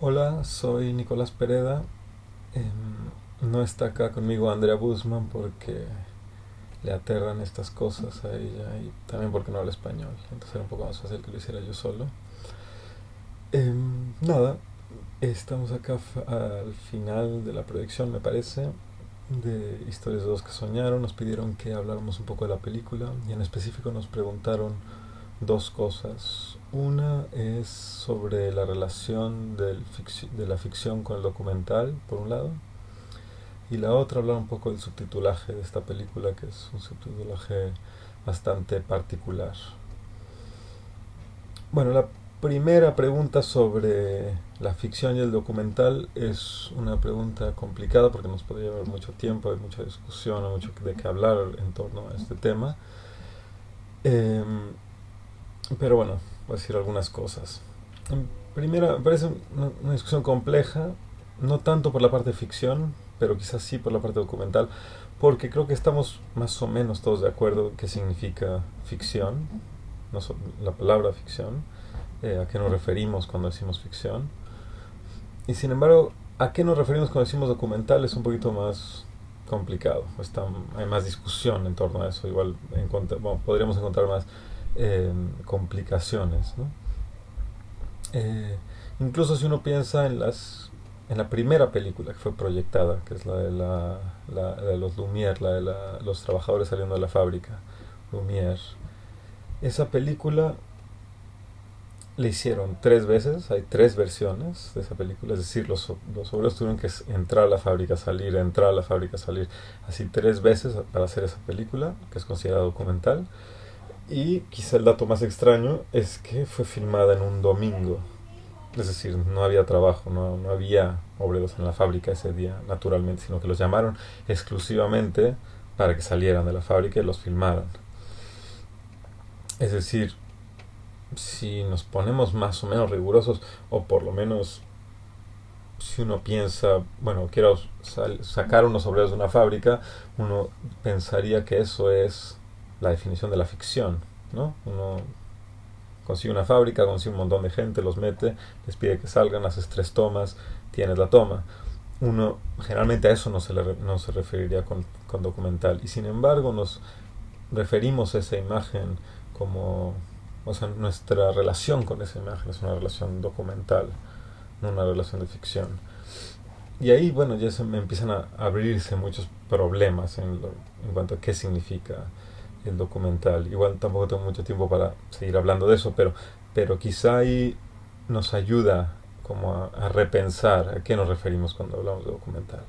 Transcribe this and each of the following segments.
Hola, soy Nicolás Pereda. No está acá conmigo Andrea Guzmán porque le aterran estas cosas a ella y también porque no habla español. Entonces era un poco más fácil que lo hiciera yo solo. Nada, estamos acá al final de la proyección, me parece, de Historias de dos que soñaron. Nos pidieron que habláramos un poco de la película y en específico nos preguntaron dos cosas. Una es sobre la relación de la ficción con el documental, por un lado, y la otra hablar un poco del subtitulaje de esta película, que es un subtitulaje bastante particular. Bueno, la primera pregunta sobre la ficción y el documental es una pregunta complicada porque nos podría llevar mucho tiempo, hay mucha discusión, hay mucho de qué hablar en torno a este tema. Em, pero bueno, voy a decir algunas cosas. Primera, me parece una discusión compleja, no tanto por la parte de ficción, pero quizás sí por la parte documental, porque creo que estamos más o menos todos de acuerdo en qué significa ficción, no la palabra ficción, a qué nos referimos cuando decimos ficción. Y sin embargo, a qué nos referimos cuando decimos documental es un poquito más complicado. Hay más discusión en torno a eso. Igual bueno, podríamos encontrar más complicaciones, ¿no? Eh, Incluso si uno piensa en la primera película que fue proyectada, que es la de los Lumière, la de los trabajadores saliendo de la fábrica, Lumière. Esa película le hicieron tres veces, hay tres versiones de esa película, es decir, los obreros tuvieron que entrar a la fábrica, salir, entrar a la fábrica, salir, así tres veces para hacer esa película, que es considerada documental. Y quizá el dato más extraño es que fue filmada en un domingo. Es decir, no había trabajo, no había obreros en la fábrica ese día, naturalmente, sino que los llamaron exclusivamente para que salieran de la fábrica y los filmaran. Es decir, si nos ponemos más o menos rigurosos, o por lo menos si uno piensa, bueno, quiero sacar unos obreros de una fábrica, uno pensaría que eso es la definición de la ficción, ¿no? Uno consigue una fábrica, consigue un montón de gente, los mete, les pide que salgan, haces tres tomas, tienes la toma. Uno generalmente a eso no se referiría con documental, y sin embargo nos referimos a esa imagen como, o sea, nuestra relación con esa imagen es una relación documental, no una relación de ficción. Y ahí, bueno, ya se me empiezan a abrirse muchos problemas en cuanto a qué significa el documental. Igual tampoco tengo mucho tiempo para seguir hablando de eso, pero quizá ahí nos ayuda como a repensar a qué nos referimos cuando hablamos de documental.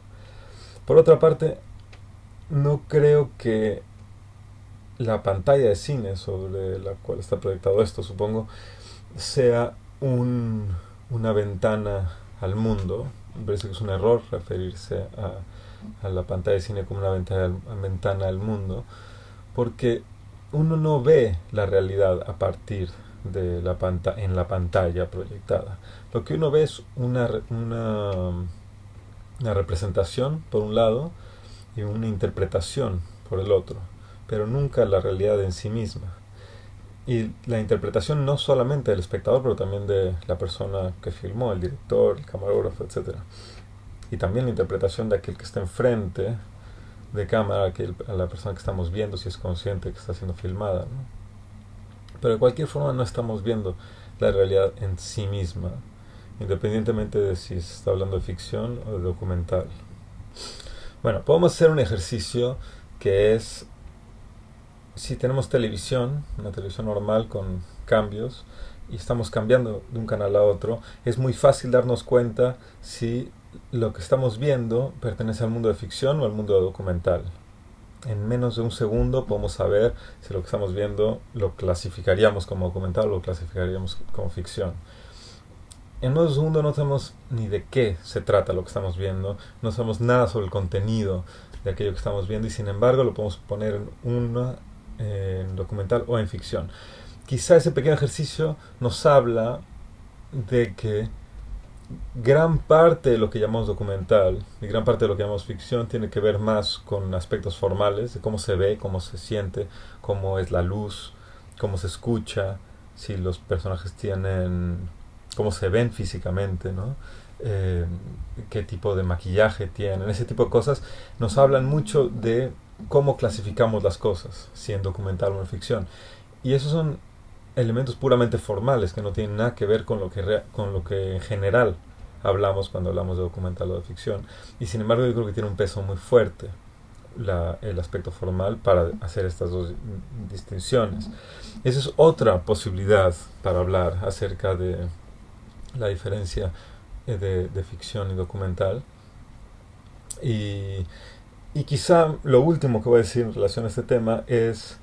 Por otra parte, no creo que la pantalla de cine sobre la cual está proyectado esto, supongo, sea una ventana al mundo. Me parece que es un error referirse a la pantalla de cine como una ventana al mundo, porque uno no ve la realidad a partir de en la pantalla proyectada. Lo que uno ve es una representación por un lado y una interpretación por el otro, pero nunca la realidad en sí misma. Y la interpretación no solamente del espectador, pero también de la persona que filmó, el director, el camarógrafo, etcétera. Y también la interpretación de aquel que está enfrente de cámara, a la persona que estamos viendo, si es consciente que está siendo filmada, ¿no? Pero de cualquier forma no estamos viendo la realidad en sí misma, independientemente de si se está hablando de ficción o de documental. Bueno, podemos hacer un ejercicio que es, si tenemos televisión, una televisión normal con cambios, y estamos cambiando de un canal a otro, es muy fácil darnos cuenta si lo que estamos viendo pertenece al mundo de ficción o al mundo de documental. En menos de un segundo podemos saber si lo que estamos viendo lo clasificaríamos como documental o lo clasificaríamos como ficción. En menos de un segundo no sabemos ni de qué se trata lo que estamos viendo, no sabemos nada sobre el contenido de aquello que estamos viendo, y sin embargo lo podemos poner en documental o en ficción. Quizá ese pequeño ejercicio nos habla de que gran parte de lo que llamamos documental y gran parte de lo que llamamos ficción tiene que ver más con aspectos formales, de cómo se ve, cómo se siente, cómo es la luz, cómo se escucha, si los personajes tienen cómo se ven físicamente, ¿no? Eh, qué tipo de maquillaje tienen, ese tipo de cosas nos hablan mucho de cómo clasificamos las cosas, si en documental o en ficción. Y esos son elementos puramente formales que no tienen nada que ver con con lo que en general hablamos cuando hablamos de documental o de ficción. Y sin embargo yo creo que tiene un peso muy fuerte el aspecto formal para hacer estas dos distinciones. Esa es otra posibilidad para hablar acerca de la diferencia de ficción y documental. Y, y quizá lo último que voy a decir en relación a este tema es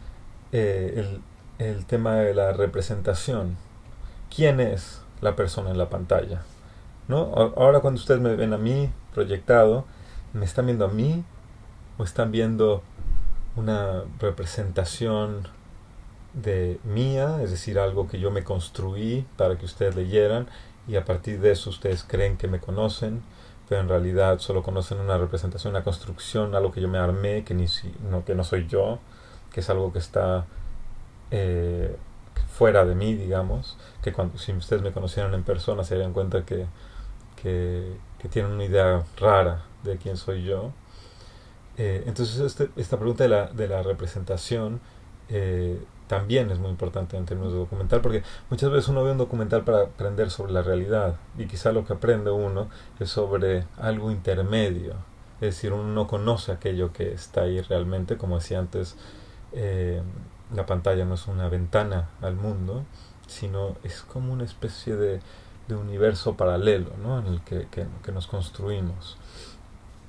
el tema de la representación. ¿Quién es la persona en la pantalla? ¿No? Ahora cuando ustedes me ven a mí proyectado, ¿me están viendo a mí o están viendo una representación de mía, es decir, algo que yo me construí para que ustedes leyeran y a partir de eso ustedes creen que me conocen, pero en realidad solo conocen una representación, una construcción, algo que yo me armé, que no soy yo, que es algo que está eh, fuera de mí, digamos, que cuando, si ustedes me conocieran en persona se darían cuenta que tienen una idea rara de quién soy yo. Entonces esta pregunta de la representación también es muy importante en términos de documental, porque muchas veces uno ve un documental para aprender sobre la realidad y quizá lo que aprende uno es sobre algo intermedio, es decir, uno no conoce aquello que está ahí realmente, como decía antes, eh, la pantalla no es una ventana al mundo, sino es como una especie de universo paralelo, ¿no? En el que nos construimos.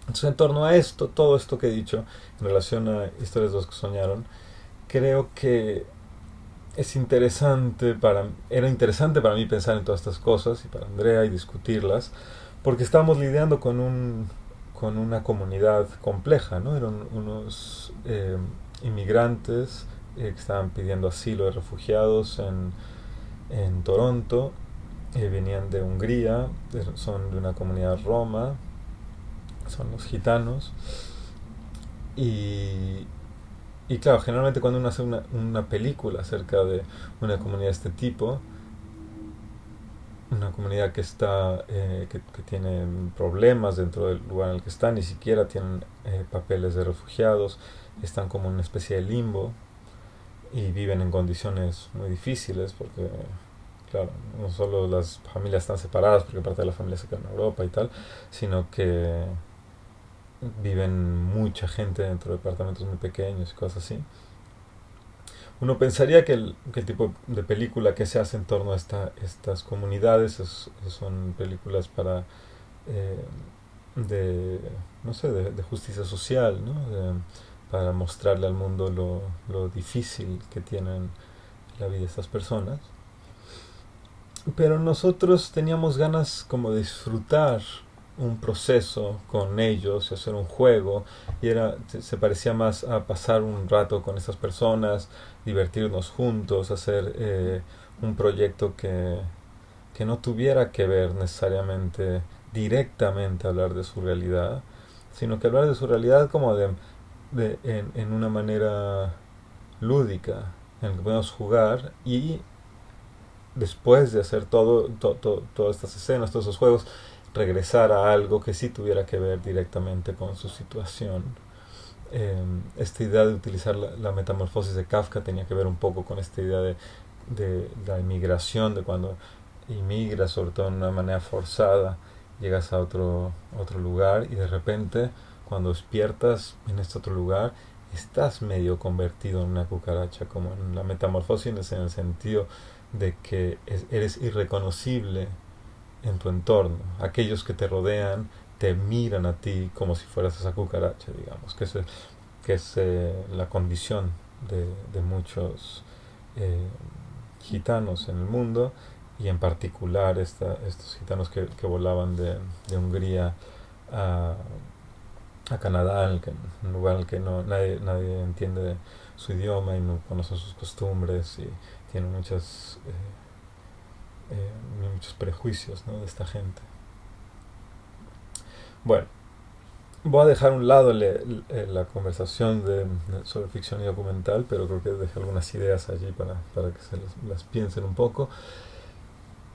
Entonces, en torno a esto, todo esto que he dicho en relación a Historias de los que soñaron, creo que era interesante para mí pensar en todas estas cosas y para Andrea y discutirlas, porque estábamos lidiando con una comunidad compleja, ¿no? Eran unos inmigrantes que estaban pidiendo asilo de refugiados en Toronto, venían de Hungría, son de una comunidad roma, son los gitanos, y, y claro, generalmente cuando uno hace una película acerca de una comunidad de este tipo, una comunidad que tiene problemas dentro del lugar en el que están, ni siquiera tienen papeles de refugiados, están como en una especie de limbo y viven en condiciones muy difíciles porque, claro, no solo las familias están separadas porque parte de la familia se queda en Europa y tal, sino que viven mucha gente dentro de departamentos muy pequeños y cosas así. Uno pensaría que el tipo de película que se hace en torno a estas comunidades son películas eh, de, no sé, de justicia social, ¿no? Para mostrarle al mundo lo difícil que tienen la vida de estas personas. Pero nosotros teníamos ganas como de disfrutar un proceso con ellos y hacer un juego y se parecía más a pasar un rato con esas personas, divertirnos juntos, hacer un proyecto que no tuviera que ver necesariamente directamente hablar de su realidad, sino que hablar de su realidad como en una manera lúdica, en la que podemos jugar y después de hacer todas estas escenas, todos esos juegos, regresar a algo que sí tuviera que ver directamente con su situación. Esta idea de utilizar la metamorfosis de Kafka tenía que ver un poco con esta idea de la inmigración, de cuando inmigras, sobre todo en una manera forzada, llegas a otro lugar y de repente cuando despiertas en este otro lugar estás medio convertido en una cucaracha, como en la metamorfosis en el sentido de que eres irreconocible en tu entorno. Aquellos que te rodean te miran a ti como si fueras esa cucaracha, digamos, que es la condición de muchos gitanos en el mundo y en particular estos gitanos que volaban de Hungría a, a Canadá, un lugar en el que nadie entiende su idioma y no conoce sus costumbres y tiene muchos prejuicios, ¿no? De esta gente. Bueno, voy a dejar a un lado la conversación sobre ficción y documental, pero creo que dejé algunas ideas allí para que las piensen un poco.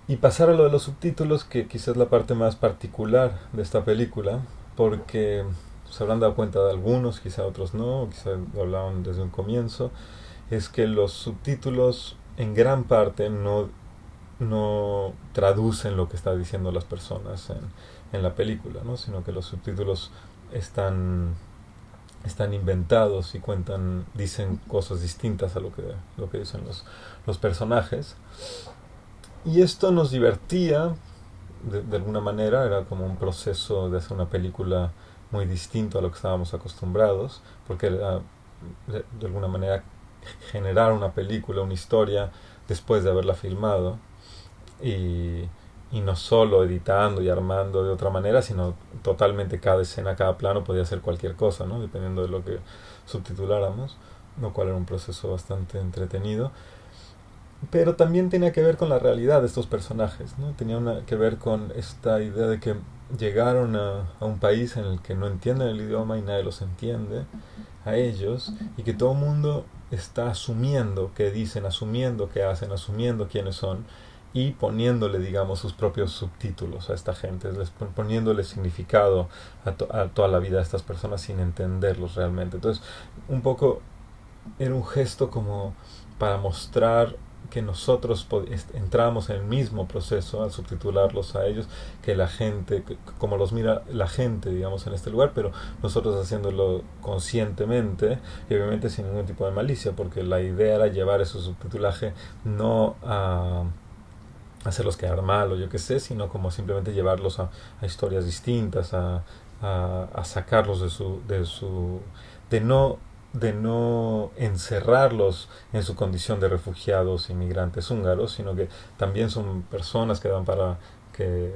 Y pasar a lo de los subtítulos, que quizás es la parte más particular de esta película, porque se habrán dado cuenta de algunos, quizá otros no, quizá lo hablaban desde un comienzo, es que los subtítulos en gran parte no traducen lo que están diciendo las personas en la película, ¿no? Sino que los subtítulos están, están inventados y dicen cosas distintas a lo que dicen los personajes. Y esto nos divertía, de alguna manera, era como un proceso de hacer una película muy distinto a lo que estábamos acostumbrados, porque era, de alguna manera, generar una película, una historia, después de haberla filmado, y, y no solo editando y armando de otra manera, sino totalmente cada escena, cada plano podía ser cualquier cosa, ¿no? Dependiendo de lo que subtituláramos, lo cual era un proceso bastante entretenido. Pero también tenía que ver con la realidad de estos personajes, ¿no? Tenía que ver con esta idea de que llegaron a un país en el que no entienden el idioma y nadie los entiende a ellos, y que todo el mundo está asumiendo qué dicen, asumiendo qué hacen, asumiendo quiénes son, y poniéndole, digamos, sus propios subtítulos a esta gente, poniéndole significado a toda la vida de estas personas sin entenderlos realmente. Entonces, un poco era un gesto como para mostrar que nosotros entramos en el mismo proceso al subtitularlos a ellos, que la gente, como los mira la gente, digamos, en este lugar, pero nosotros haciéndolo conscientemente y obviamente sin ningún tipo de malicia, porque la idea era llevar ese subtitulaje no a hacerlos quedar mal o yo qué sé, sino como simplemente llevarlos a historias distintas, a sacarlos de no encerrarlos en su condición de refugiados inmigrantes húngaros, sino que también son personas que dan para que,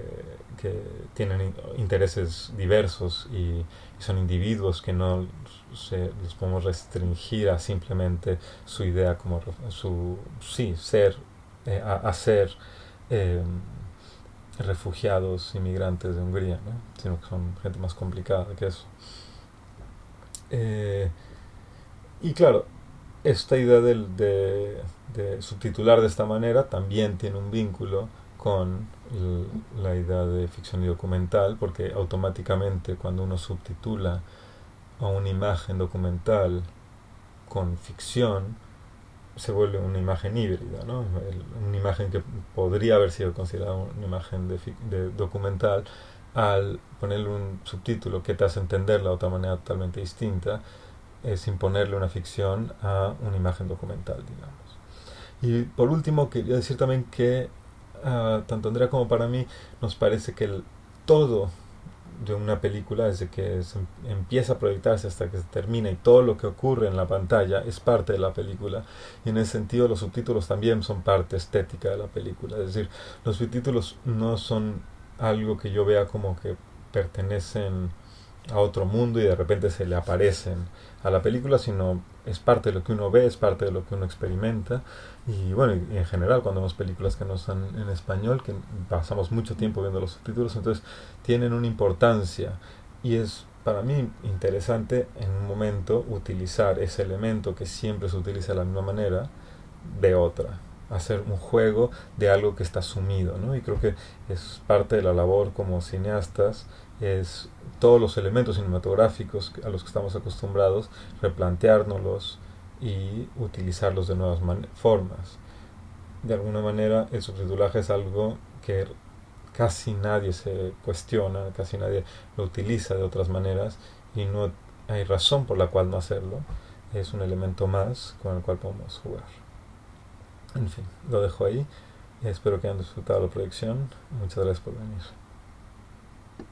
que tienen intereses diversos y son individuos que no los podemos restringir a simplemente su idea como su sí ser a ser eh, refugiados inmigrantes de Hungría, ¿no? Sino que son gente más complicada que eso. Eh, y claro, esta idea de subtitular de esta manera también tiene un vínculo con la idea de ficción y documental, porque automáticamente cuando uno subtitula a una imagen documental con ficción, se vuelve una imagen híbrida, ¿no? Una imagen que podría haber sido considerada una imagen de documental, al ponerle un subtítulo que te hace entenderla de otra manera totalmente distinta, sin ponerle una ficción a una imagen documental, digamos. Y por último, quería decir también que tanto Andrea como para mí nos parece que todo de una película, desde que se empieza a proyectarse hasta que se termina y todo lo que ocurre en la pantalla es parte de la película, y en ese sentido los subtítulos también son parte estética de la película. Es decir, los subtítulos no son algo que yo vea como que pertenecen a otro mundo y de repente se le aparecen a la película, sino es parte de lo que uno ve, es parte de lo que uno experimenta. Y bueno, y en general cuando vemos películas que no están en español, que pasamos mucho tiempo viendo los subtítulos, entonces tienen una importancia, y es para mí interesante en un momento utilizar ese elemento que siempre se utiliza de la misma manera de otra, hacer un juego de algo que está sumido, ¿no? Y creo que es parte de la labor como cineastas, es todos los elementos cinematográficos a los que estamos acostumbrados, replanteárnoslos y utilizarlos de nuevas formas. De alguna manera el subtitulaje es algo que casi nadie se cuestiona, casi nadie lo utiliza de otras maneras, y no hay razón por la cual no hacerlo. Es un elemento más con el cual podemos jugar. En fin, lo dejo ahí. Espero que hayan disfrutado la proyección. Muchas gracias por venir.